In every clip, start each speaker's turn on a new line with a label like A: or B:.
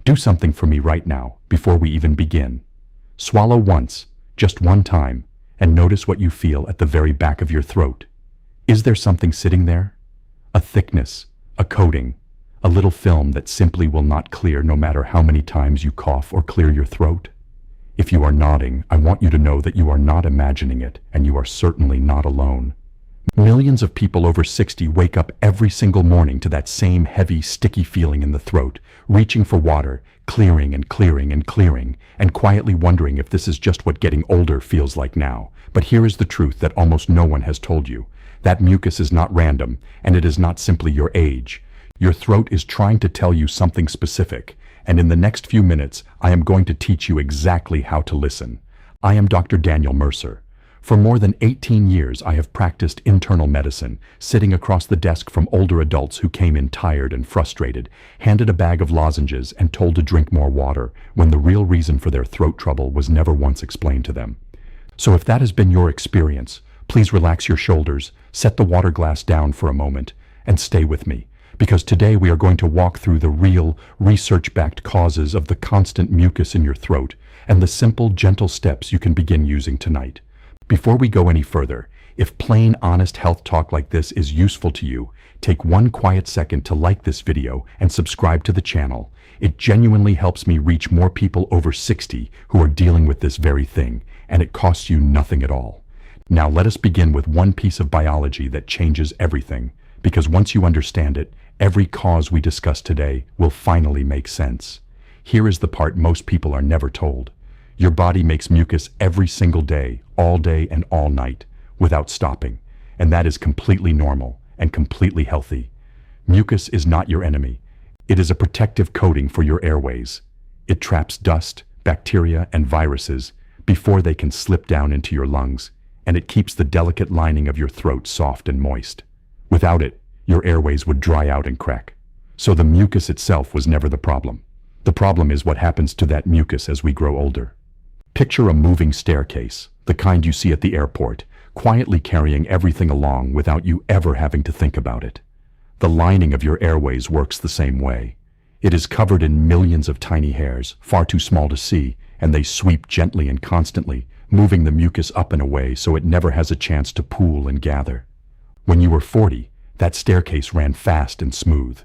A: Do something for me right now, before we even begin. Swallow once, just one time, and notice what you feel at the very back of your throat. Is there something sitting there? A thickness, a coating, a little film that simply will not clear no matter how many times you cough or clear your throat? If you are nodding, I want you to know that you are not imagining it, and you are certainly not alone. Millions of people over 60 wake up every single morning to that same heavy, sticky feeling in the throat, reaching for water, clearing and clearing and clearing, and quietly wondering if this is just what getting older feels like now. But here is the truth that almost no one has told you. That mucus is not random, and it is not simply your age. Your throat is trying to tell you something specific, and in the next few minutes, I am going to teach you exactly how to listen. I am Dr. Daniel Mercer. For more than 18 years, I have practiced internal medicine, sitting across the desk from older adults who came in tired and frustrated, handed a bag of lozenges and told to drink more water, when the real reason for their throat trouble was never once explained to them. So if that has been your experience, please relax your shoulders, set the water glass down for a moment, and stay with me, because today we are going to walk through the real, research-backed causes of the constant mucus in your throat and the simple, gentle steps you can begin using tonight. Before we go any further, if plain, honest health talk like this is useful to you, take one quiet second to like this video and subscribe to the channel. It genuinely helps me reach more people over 60 who are dealing with this very thing, and it costs you nothing at all. Now let us begin with one piece of biology that changes everything, because once you understand it, every cause we discuss today will finally make sense. Here is the part most people are never told. Your body makes mucus every single day and all night, without stopping, and that is completely normal and completely healthy. Mucus is not your enemy. It is a protective coating for your airways. It traps dust, bacteria, and viruses before they can slip down into your lungs, and it keeps the delicate lining of your throat soft and moist. Without it, your airways would dry out and crack. So the mucus itself was never the problem. The problem is what happens to that mucus as we grow older. Picture a moving staircase, the kind you see at the airport, quietly carrying everything along without you ever having to think about it. The lining of your airways works the same way. It is covered in millions of tiny hairs, far too small to see, and they sweep gently and constantly, moving the mucus up and away so it never has a chance to pool and gather. When you were 40, that staircase ran fast and smooth.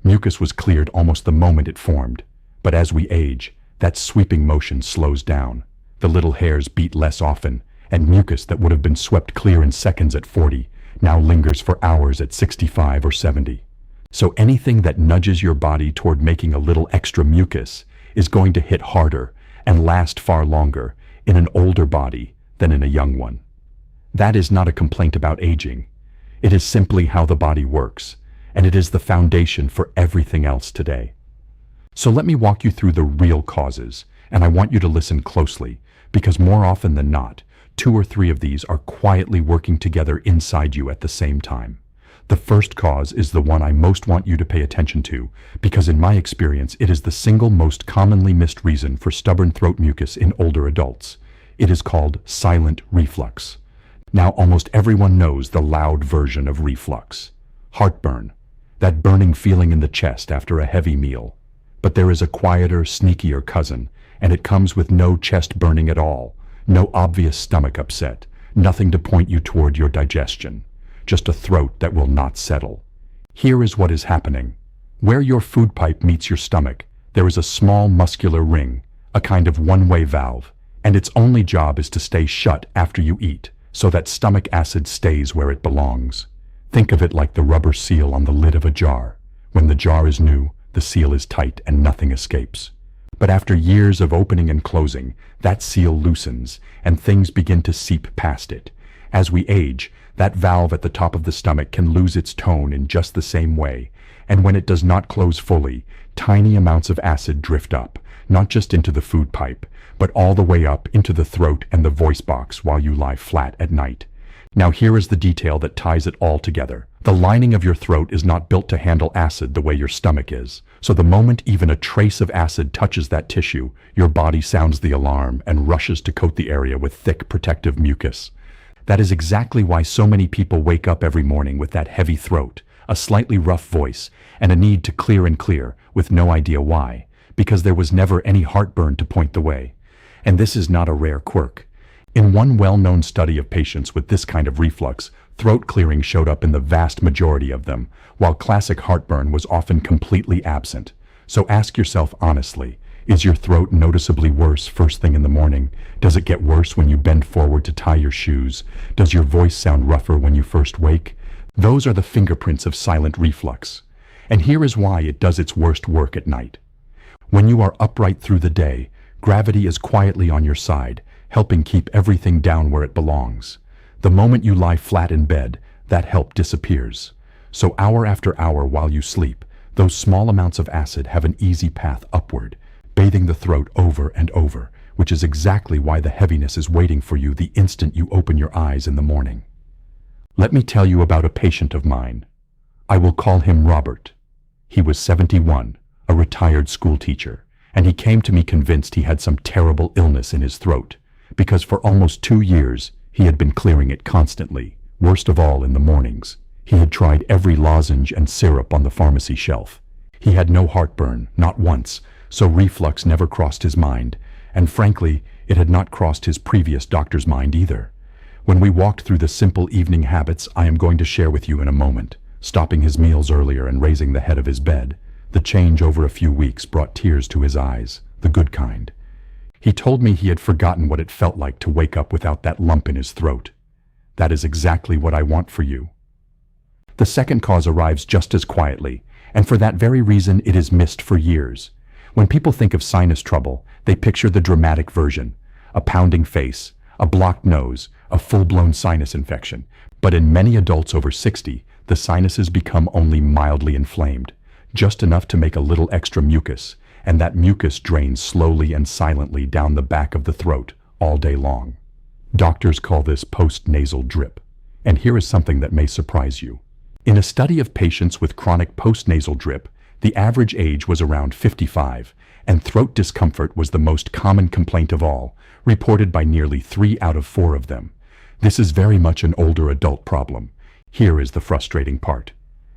A: Mucus was cleared almost the moment it formed. But as we age, that sweeping motion slows down. The little hairs beat less often, and mucus that would have been swept clear in seconds at 40 now lingers for hours at 65 or 70. So anything that nudges your body toward making a little extra mucus is going to hit harder and last far longer in an older body than in a young one. That is not a complaint about aging. It is simply how the body works, and it is the foundation for everything else today. So let me walk you through the real causes, and I want you to listen closely, because more often than not, 2 or 3 of these are quietly working together inside you at the same time. The first cause is the one I most want you to pay attention to, because in my experience, it is the single most commonly missed reason for stubborn throat mucus in older adults. It is called silent reflux. Now, almost everyone knows the loud version of reflux. Heartburn, that burning feeling in the chest after a heavy meal. But there is a quieter, sneakier cousin, and it comes with no chest burning at all, no obvious stomach upset, nothing to point you toward your digestion, just a throat that will not settle. Here is what is happening. Where your food pipe meets your stomach, there is a small muscular ring, a kind of one-way valve, and its only job is to stay shut after you eat, so that stomach acid stays where it belongs. Think of it like the rubber seal on the lid of a jar. When the jar is new, the seal is tight and nothing escapes. But after years of opening and closing, that seal loosens and things begin to seep past it. As we age, that valve at the top of the stomach can lose its tone in just the same way, and when it does not close fully, tiny amounts of acid drift up, not just into the food pipe, but all the way up into the throat and the voice box while you lie flat at night. Now here is the detail that ties it all together. The lining of your throat is not built to handle acid the way your stomach is. So the moment even a trace of acid touches that tissue, your body sounds the alarm and rushes to coat the area with thick protective mucus. That is exactly why so many people wake up every morning with that heavy throat, a slightly rough voice, and a need to clear and clear with no idea why. because there was never any heartburn to point the way. And this is not a rare quirk. In one well-known study of patients with this kind of reflux, throat clearing showed up in the vast majority of them, while classic heartburn was often completely absent. So ask yourself honestly, is your throat noticeably worse first thing in the morning? Does it get worse when you bend forward to tie your shoes? Does your voice sound rougher when you first wake? Those are the fingerprints of silent reflux. And here is why it does its worst work at night. When you are upright through the day, gravity is quietly on your side, helping keep everything down where it belongs. The moment you lie flat in bed, that help disappears. So hour after hour while you sleep, those small amounts of acid have an easy path upward, bathing the throat over and over, which is exactly why the heaviness is waiting for you the instant you open your eyes in the morning. Let me tell you about a patient of mine. I will call him Robert. He was 71, a retired school teacher, and he came to me convinced he had some terrible illness in his throat, because for almost 2 years he had been clearing it constantly, worst of all in the mornings. He had tried every lozenge and syrup on the pharmacy shelf. He had no heartburn, not once, so reflux never crossed his mind, and frankly, it had not crossed his previous doctor's mind either. When we walked through the simple evening habits I am going to share with you in a moment, stopping his meals earlier and raising the head of his bed, the change over a few weeks brought tears to his eyes, the good kind. He told me he had forgotten what it felt like to wake up without that lump in his throat. That is exactly what I want for you. The second cause arrives just as quietly, and for that very reason it is missed for years. When people think of sinus trouble, they picture the dramatic version, a pounding face, a blocked nose, a full-blown sinus infection. But in many adults over 60, the sinuses become only mildly inflamed, just enough to make a little extra mucus, and that mucus drains slowly and silently down the back of the throat all day long. Doctors call this post-nasal drip. And here is something that may surprise you. In a study of patients with chronic post-nasal drip, the average age was around 55, and throat discomfort was the most common complaint of all, reported by nearly 3 out of 4 of them. This is very much an older adult problem. Here is the frustrating part.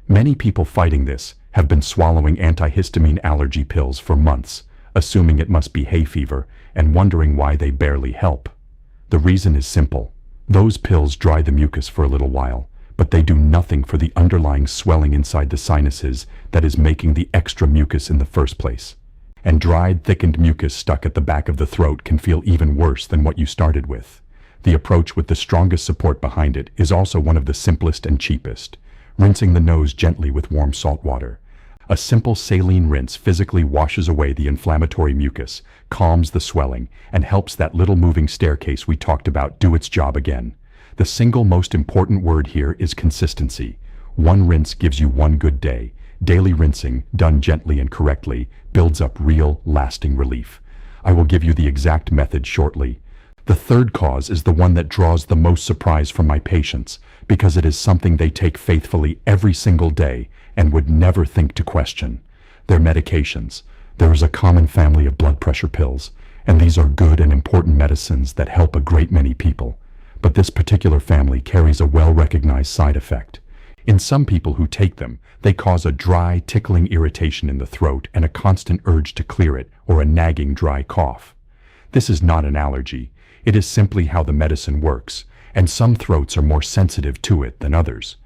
A: Many people fighting this have been swallowing antihistamine allergy pills for months, assuming it must be hay fever, and wondering why they barely help. The reason is simple. Those pills dry the mucus for a little while, but they do nothing for the underlying swelling inside the sinuses that is making the extra mucus in the first place. And dried, thickened mucus stuck at the back of the throat can feel even worse than what you started with. The approach with the strongest support behind it is also one of the simplest and cheapest. Rinsing the nose gently with warm salt water. A simple saline rinse physically washes away the inflammatory mucus, calms the swelling, and helps that little moving staircase we talked about do its job again. The single most important word here is consistency. One rinse gives you one good day. Daily rinsing, done gently and correctly, builds up real, lasting relief. I will give you the exact method shortly. The third cause is the one that draws the most surprise from my patients, because it is something they take faithfully every single day and would never think to question. Their medications. There is a common family of blood pressure pills, and these are good and important medicines that help a great many people. But this particular family carries a well-recognized side effect. In some people who take them, they cause a dry, tickling irritation in the throat and a constant urge to clear it, or a nagging dry cough. This is not an allergy. It is simply how the medicine works, and some throats are more sensitive to it than others.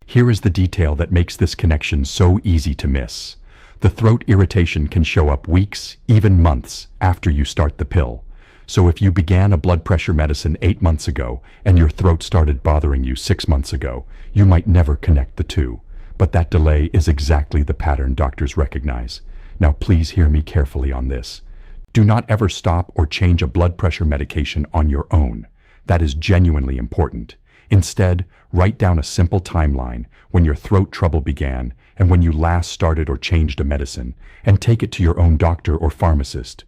A: Here is the detail that makes this connection so easy to miss. The throat irritation can show up weeks, even months, after you start the pill. So if you began a blood pressure medicine 8 months ago and your throat started bothering you 6 months ago, you might never connect the two. But that delay is exactly the pattern doctors recognize. Now please hear me carefully on this. Do not ever stop or change a blood pressure medication on your own. That is genuinely important. Instead, write down a simple timeline when your throat trouble began and when you last started or changed a medicine, and take it to your own doctor or pharmacist.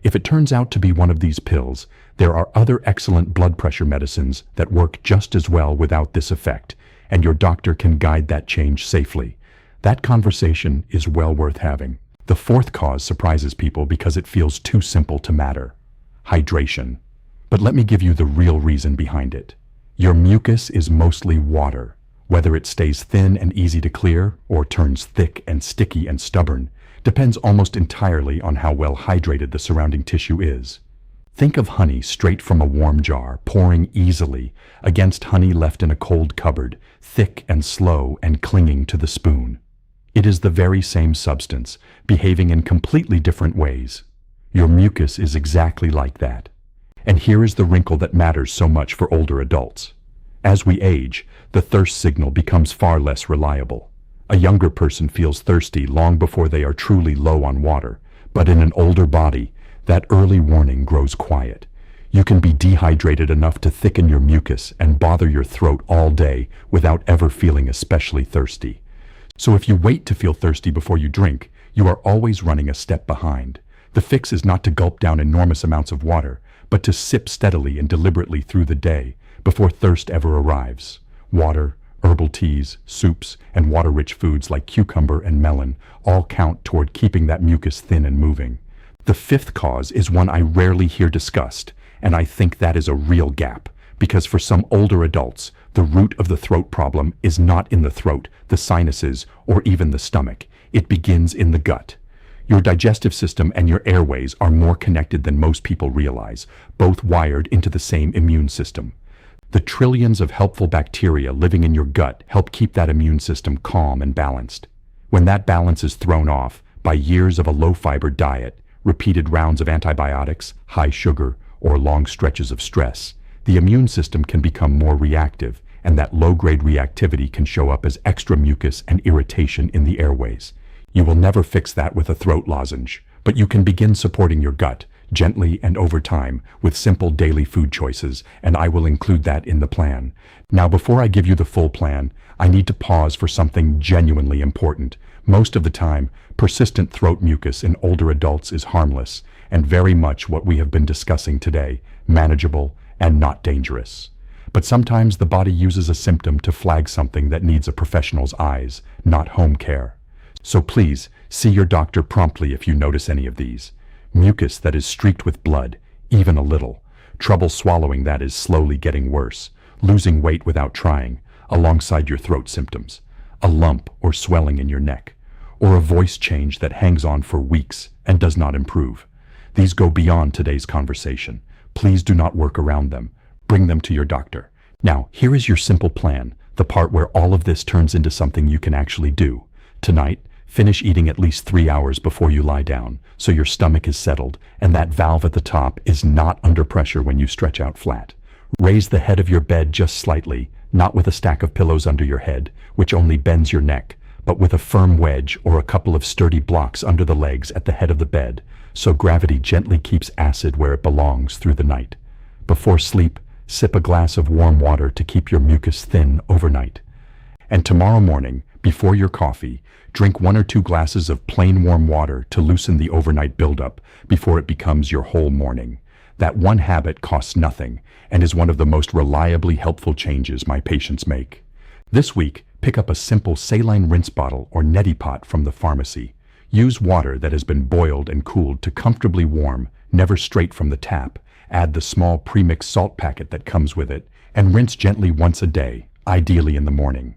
A: If it turns out to be one of these pills, there are other excellent blood pressure medicines that work just as well without this effect, and your doctor can guide that change safely. That conversation is well worth having. The fourth cause surprises people because it feels too simple to matter. Hydration. But let me give you the real reason behind it. Your mucus is mostly water. Whether it stays thin and easy to clear, or turns thick and sticky and stubborn, depends almost entirely on how well hydrated the surrounding tissue is. Think of honey straight from a warm jar, pouring easily, against honey left in a cold cupboard, thick and slow and clinging to the spoon. It is the very same substance, behaving in completely different ways. Your mucus is exactly like that. And here is the wrinkle that matters so much for older adults. As we age, the thirst signal becomes far less reliable. A younger person feels thirsty long before they are truly low on water, but in an older body, that early warning grows quiet. You can be dehydrated enough to thicken your mucus and bother your throat all day without ever feeling especially thirsty. So if you wait to feel thirsty before you drink, you are always running a step behind. The fix is not to gulp down enormous amounts of water, but to sip steadily and deliberately through the day before thirst ever arrives. Water, herbal teas, soups, and water-rich foods like cucumber and melon all count toward keeping that mucus thin and moving. The fifth cause is one I rarely hear discussed, and I think that is a real gap, because for some older adults, the root of the throat problem is not in the throat, the sinuses, or even the stomach. It begins in the gut. Your digestive system and your airways are more connected than most people realize, both wired into the same immune system. The trillions of helpful bacteria living in your gut help keep that immune system calm and balanced. When that balance is thrown off by years of a low-fiber diet, repeated rounds of antibiotics, high sugar, or long stretches of stress, the immune system can become more reactive, and that low-grade reactivity can show up as extra mucus and irritation in the airways. You will never fix that with a throat lozenge, but you can begin supporting your gut, gently and over time, with simple daily food choices, and I will include that in the plan. Now, before I give you the full plan, I need to pause for something genuinely important. Most of the time, persistent throat mucus in older adults is harmless, and very much what we have been discussing today, manageable and not dangerous. But sometimes the body uses a symptom to flag something that needs a professional's eyes, not home care. So please, see your doctor promptly if you notice any of these. Mucus that is streaked with blood, even a little. Trouble swallowing that is slowly getting worse. Losing weight without trying, alongside your throat symptoms. A lump or swelling in your neck. Or a voice change that hangs on for weeks and does not improve. These go beyond today's conversation. Please do not work around them. Bring them to your doctor. Now, here is your simple plan, the part where all of this turns into something you can actually do. Tonight, finish eating at least 3 hours before you lie down, so your stomach is settled and that valve at the top is not under pressure when you stretch out flat. Raise the head of your bed just slightly, not with a stack of pillows under your head, which only bends your neck, but with a firm wedge or a couple of sturdy blocks under the legs at the head of the bed, so gravity gently keeps acid where it belongs through the night. Before sleep, sip a glass of warm water to keep your mucus thin overnight. And tomorrow morning, before your coffee, drink 1 or 2 glasses of plain warm water to loosen the overnight buildup before it becomes your whole morning. That one habit costs nothing and is one of the most reliably helpful changes my patients make. This week, pick up a simple saline rinse bottle or neti pot from the pharmacy. Use water that has been boiled and cooled to comfortably warm, never straight from the tap. Add the small premixed salt packet that comes with it, and rinse gently once a day, ideally in the morning.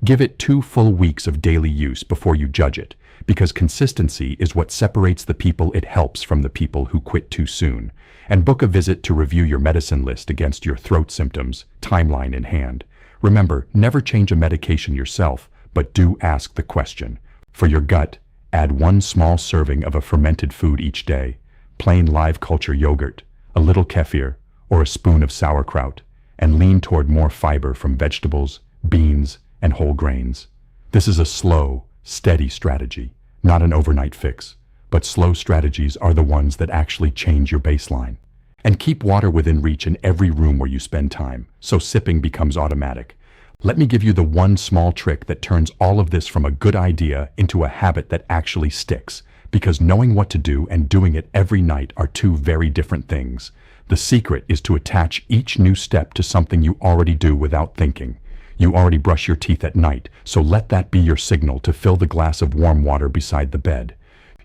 A: Give it 2 full weeks of daily use before you judge it, because consistency is what separates the people it helps from the people who quit too soon. And book a visit to review your medicine list against your throat symptoms, timeline in hand. Remember, never change a medication yourself, but do ask the question. For your gut, add 1 small serving of a fermented food each day, plain live culture yogurt, a little kefir, or a spoon of sauerkraut, and lean toward more fiber from vegetables, beans, and whole grains. This is a slow, steady strategy, not an overnight fix, but slow strategies are the ones that actually change your baseline. And keep water within reach in every room where you spend time, so sipping becomes automatic. Let me give you the one small trick that turns all of this from a good idea into a habit that actually sticks, because knowing what to do and doing it every night are 2 very different things. The secret is to attach each new step to something you already do without thinking. You already brush your teeth at night, so let that be your signal to fill the glass of warm water beside the bed.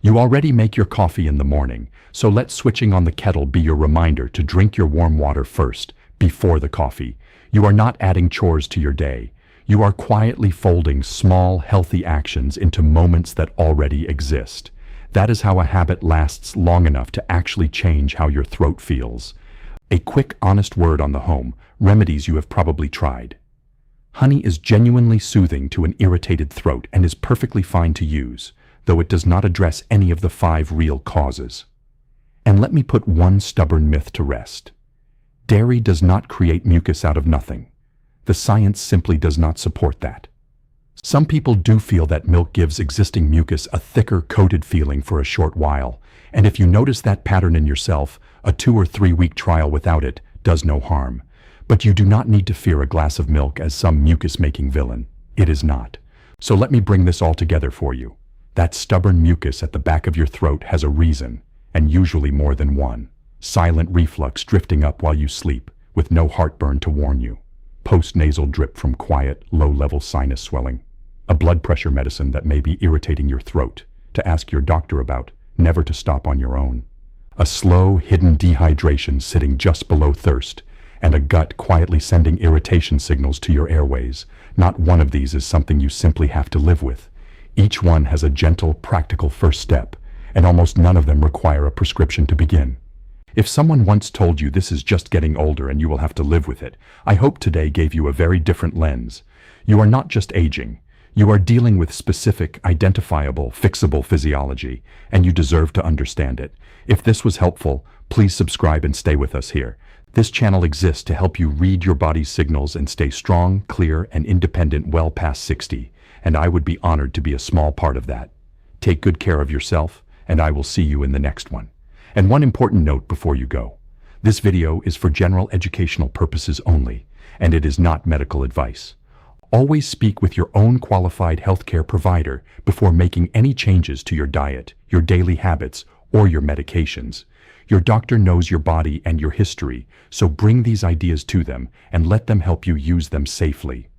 A: You already make your coffee in the morning, so let switching on the kettle be your reminder to drink your warm water first, before the coffee. You are not adding chores to your day. You are quietly folding small, healthy actions into moments that already exist. That is how a habit lasts long enough to actually change how your throat feels. A quick, honest word on the home remedies you have probably tried. Honey is genuinely soothing to an irritated throat and is perfectly fine to use, though it does not address any of the 5 real causes. And let me put one stubborn myth to rest. Dairy does not create mucus out of nothing. The science simply does not support that. Some people do feel that milk gives existing mucus a thicker, coated feeling for a short while, and if you notice that pattern in yourself, a 2 or 3 week trial without it does no harm. But you do not need to fear a glass of milk as some mucus-making villain. It is not. So let me bring this all together for you. That stubborn mucus at the back of your throat has a reason, and usually more than one. Silent reflux drifting up while you sleep, with no heartburn to warn you. Post-nasal drip from quiet, low-level sinus swelling. A blood pressure medicine that may be irritating your throat, to ask your doctor about, never to stop on your own. A slow, hidden dehydration sitting just below thirst, and a gut quietly sending irritation signals to your airways. Not one of these is something you simply have to live with. Each one has a gentle, practical first step, and almost none of them require a prescription to begin. If someone once told you this is just getting older and you will have to live with it, I hope today gave you a very different lens. You are not just aging. You are dealing with specific, identifiable, fixable physiology, and you deserve to understand it. If this was helpful, please subscribe and stay with us here. This channel exists to help you read your body's signals and stay strong, clear, and independent well past 60, and I would be honored to be a small part of that. Take good care of yourself, and I will see you in the next one. And one important note before you go. This video is for general educational purposes only, and it is not medical advice. Always speak with your own qualified healthcare provider before making any changes to your diet, your daily habits, or your medications. Your doctor knows your body and your history, so bring these ideas to them and let them help you use them safely.